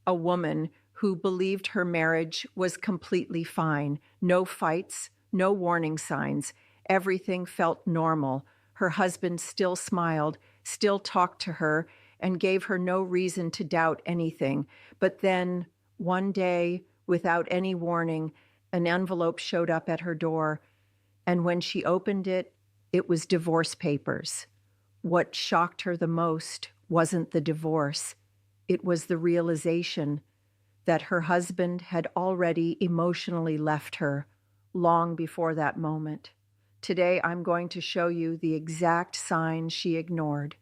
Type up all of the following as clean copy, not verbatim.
a woman who believed her marriage was completely fine. No fights, no warning signs. Everything felt normal. Her husband still smiled, still talked to her, and gave her no reason to doubt anything. But then, one day, without any warning, an envelope showed up at her door, and when she opened it, it was divorce papers. What shocked her the most wasn't the divorce. It was the realization that her husband had already emotionally left her long before that moment. Today, I'm going to show you the exact signs she ignored,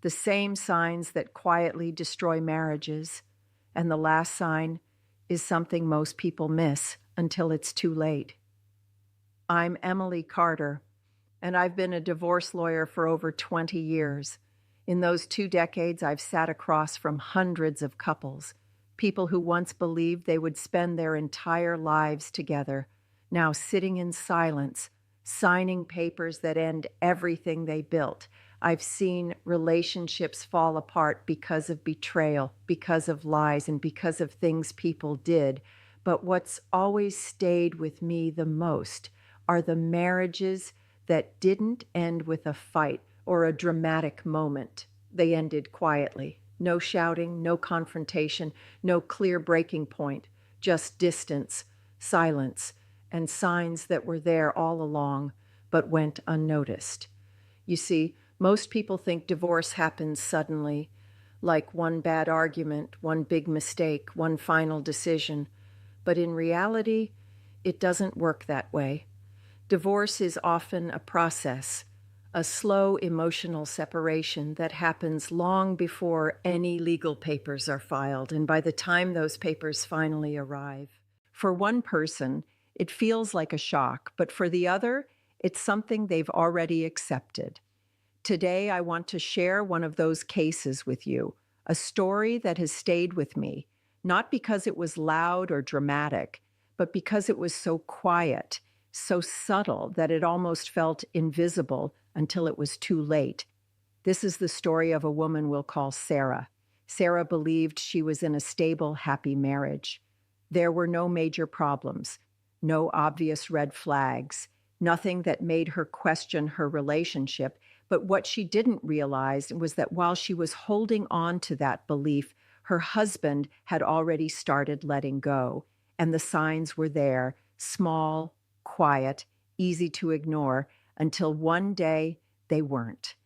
the same signs that quietly destroy marriages. And the last sign is something most people miss until it's too late. I'm Emily Carter, and I've been a divorce lawyer for over 20 years. In those 2 decades, I've sat across from hundreds of couples, people who once believed they would spend their entire lives together, now sitting in silence, signing papers that end everything they built. I've seen relationships fall apart because of betrayal, because of lies, and because of things people did. But what's always stayed with me the most are the marriages that didn't end with a fight or a dramatic moment. They ended quietly. No shouting, no confrontation, no clear breaking point, just distance, silence, and signs that were there all along but went unnoticed. You see, most people think divorce happens suddenly, like one bad argument, one big mistake, one final decision. But in reality, it doesn't work that way. Divorce is often a process, a slow emotional separation that happens long before any legal papers are filed, and by the time those papers finally arrive. For one person, it feels like a shock, but for the other, it's something they've already accepted. Today, I want to share one of those cases with you, a story that has stayed with me, not because it was loud or dramatic, but because it was so quiet, so subtle that it almost felt invisible until it was too late. This is the story of a woman we'll call Sarah. Sarah believed she was in a stable, happy marriage. There were no major problems, no obvious red flags, nothing that made her question her relationship. But what she didn't realize was that while she was holding on to that belief, her husband had already started letting go. And the signs were there, small, quiet, easy to ignore, until one day they weren't.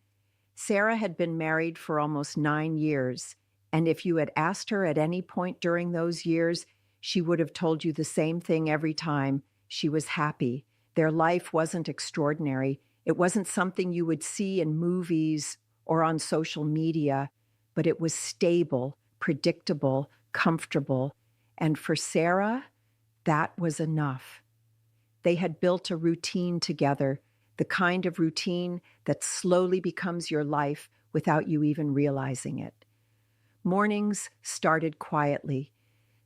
Sarah had been married for almost 9 years, and if you had asked her at any point during those years, she would have told you the same thing every time. She was happy. Their life wasn't extraordinary. It wasn't something you would see in movies or on social media, but it was stable, predictable, comfortable. And for Sarah, that was enough. They had built a routine together, the kind of routine that slowly becomes your life without you even realizing it. Mornings started quietly,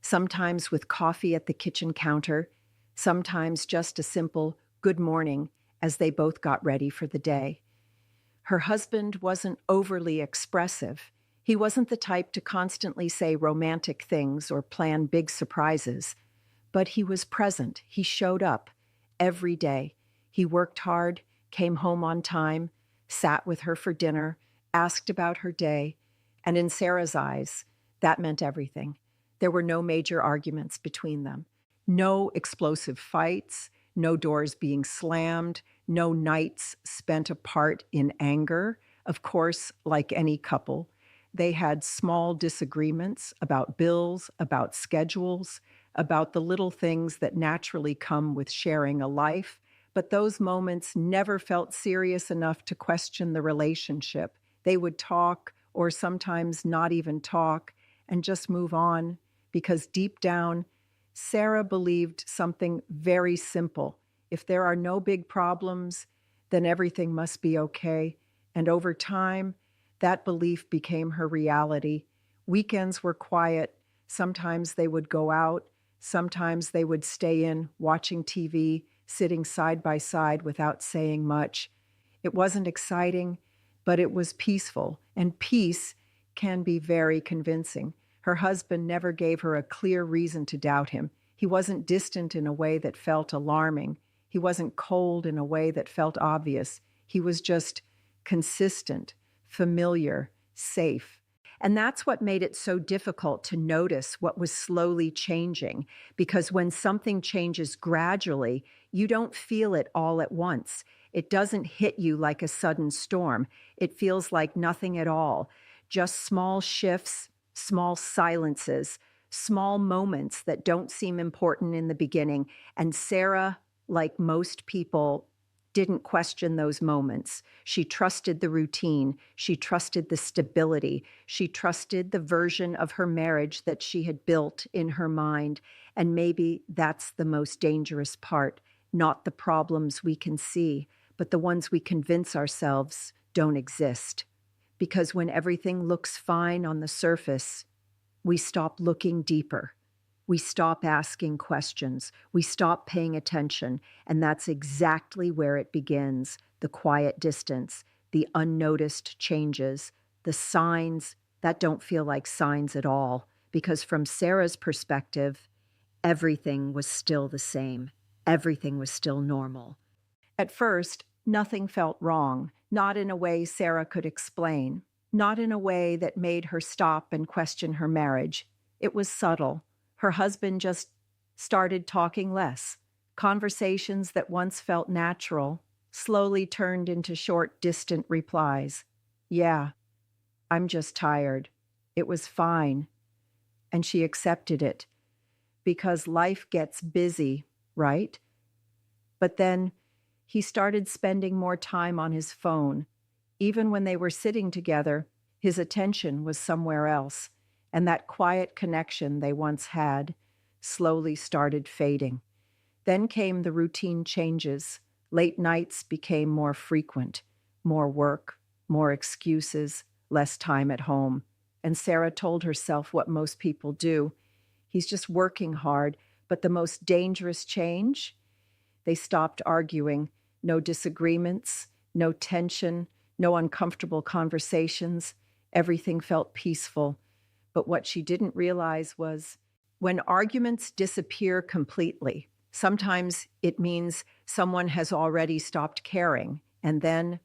sometimes with coffee at the kitchen counter, sometimes just a simple good morning as they both got ready for the day. Her husband wasn't overly expressive. He wasn't the type to constantly say romantic things or plan big surprises, but he was present. He showed up every day. He worked hard, came home on time, sat with her for dinner, asked about her day, and in Sarah's eyes, that meant everything. There were no major arguments between them, no explosive fights, no doors being slammed, no nights spent apart in anger. Of course, like any couple, they had small disagreements about bills, about schedules, about the little things that naturally come with sharing a life, but those moments never felt serious enough to question the relationship. They would talk, or sometimes not even talk, and just move on, because deep down, Sarah believed something very simple. If there are no big problems, then everything must be okay. And over time, that belief became her reality. Weekends were quiet. Sometimes they would go out. Sometimes they would stay in, watching TV, sitting side by side without saying much. It wasn't exciting, but it was peaceful. And peace can be very convincing. Her husband never gave her a clear reason to doubt him. He wasn't distant in a way that felt alarming. He wasn't cold in a way that felt obvious. He was just consistent, familiar, safe. And that's what made it so difficult to notice what was slowly changing, because when something changes gradually, you don't feel it all at once. It doesn't hit you like a sudden storm. It feels like nothing at all. Just small shifts, small silences, small moments that don't seem important in the beginning. And Sarah, like most people, didn't question those moments. She trusted the routine. She trusted the stability. She trusted the version of her marriage that she had built in her mind. And maybe that's the most dangerous part, not the problems we can see, but the ones we convince ourselves don't exist. Because when everything looks fine on the surface, we stop looking deeper. We stop asking questions. We stop paying attention. And that's exactly where it begins: the quiet distance, the unnoticed changes, the signs that don't feel like signs at all. Because from Sarah's perspective, everything was still the same. Everything was still normal. At first, nothing felt wrong, not in a way Sarah could explain, not in a way that made her stop and question her marriage. It was subtle. Her husband just started talking less. Conversations that once felt natural slowly turned into short, distant replies. Yeah, I'm just tired. It was fine. And she accepted it because life gets busy, right? But then he started spending more time on his phone. Even when they were sitting together, his attention was somewhere else, and that quiet connection they once had slowly started fading. Then came the routine changes. Late nights became more frequent, more work, more excuses, less time at home. And Sarah told herself what most people do. He's just working hard, but the most dangerous change? They stopped arguing. No disagreements, no tension, no uncomfortable conversations. Everything felt peaceful. But what she didn't realize was when arguments disappear completely, sometimes it means someone has already stopped caring, and then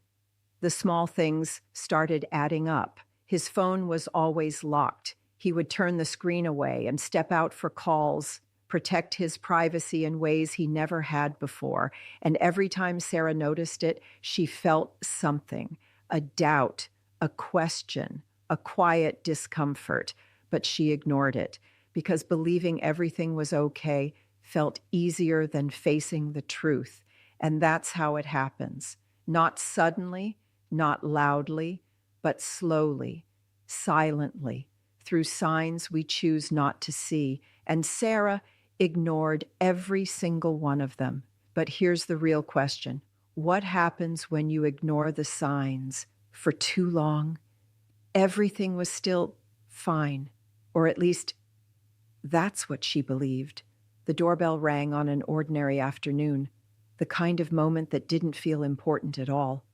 the small things started adding up. His phone was always locked. He would turn the screen away and step out for calls, protect his privacy in ways he never had before. And every time Sarah noticed it, she felt something, a doubt, a question, a quiet discomfort. But she ignored it because believing everything was okay felt easier than facing the truth. And that's how it happens. Not suddenly, not loudly, but slowly, silently, through signs we choose not to see. And Sarah ignored every single one of them. But here's the real question. What happens when you ignore the signs for too long? Everything was still fine, or at least that's what she believed. The doorbell rang on an ordinary afternoon, the kind of moment that didn't feel important at all.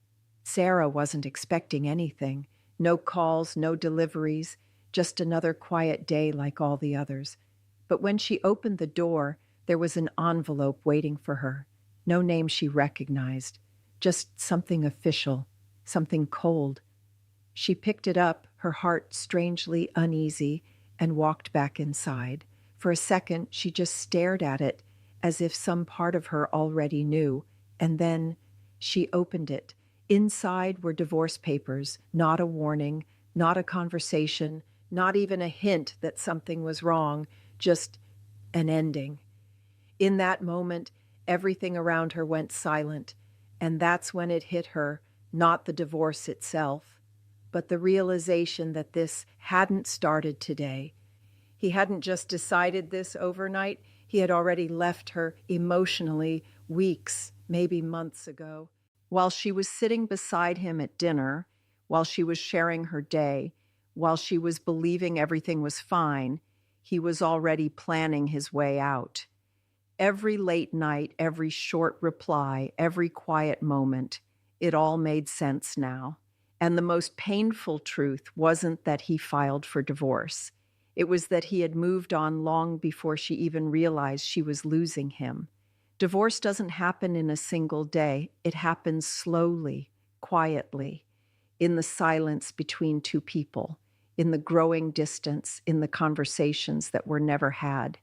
Sarah wasn't expecting anything. No calls, no deliveries, just another quiet day like all the others. But when she opened the door, there was an envelope waiting for her. No name she recognized, just something official, something cold. She picked it up, her heart strangely uneasy, and walked back inside. For a second, she just stared at it, as if some part of her already knew. And then she opened it. Inside were divorce papers, not a warning, not a conversation, not even a hint that something was wrong, just an ending. In that moment, everything around her went silent, and that's when it hit her, not the divorce itself, but the realization that this hadn't started today. He hadn't just decided this overnight, he had already left her emotionally weeks, maybe months ago. While she was sitting beside him at dinner, while she was sharing her day, while she was believing everything was fine, he was already planning his way out. Every late night, every short reply, every quiet moment, it all made sense now. And the most painful truth wasn't that he filed for divorce. It was that he had moved on long before she even realized she was losing him. Divorce doesn't happen in a single day. It happens slowly, quietly, in the silence between two people, in the growing distance, in the conversations that were never had.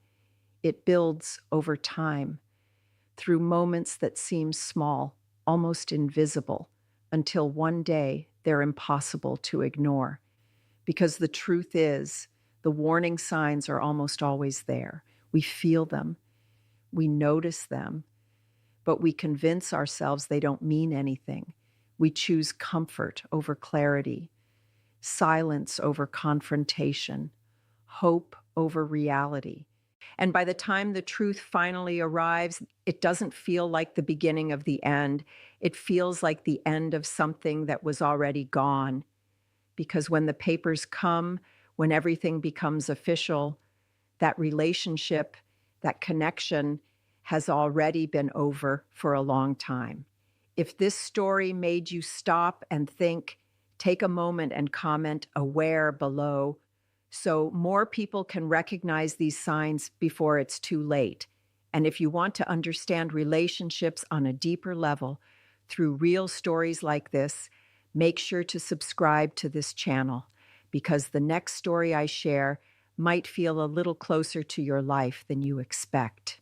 It builds over time, through moments that seem small, almost invisible, until one day they're impossible to ignore. Because the truth is, the warning signs are almost always there. We feel them, we notice them, but we convince ourselves they don't mean anything. We choose comfort over clarity, silence over confrontation, hope over reality. And by the time the truth finally arrives, it doesn't feel like the beginning of the end. It feels like the end of something that was already gone. Because when the papers come, when everything becomes official, that relationship, that connection has already been over for a long time. If this story made you stop and think, take a moment and comment "aware" below so more people can recognize these signs before it's too late. And if you want to understand relationships on a deeper level through real stories like this, make sure to subscribe to this channel because the next story I share might feel a little closer to your life than you expect.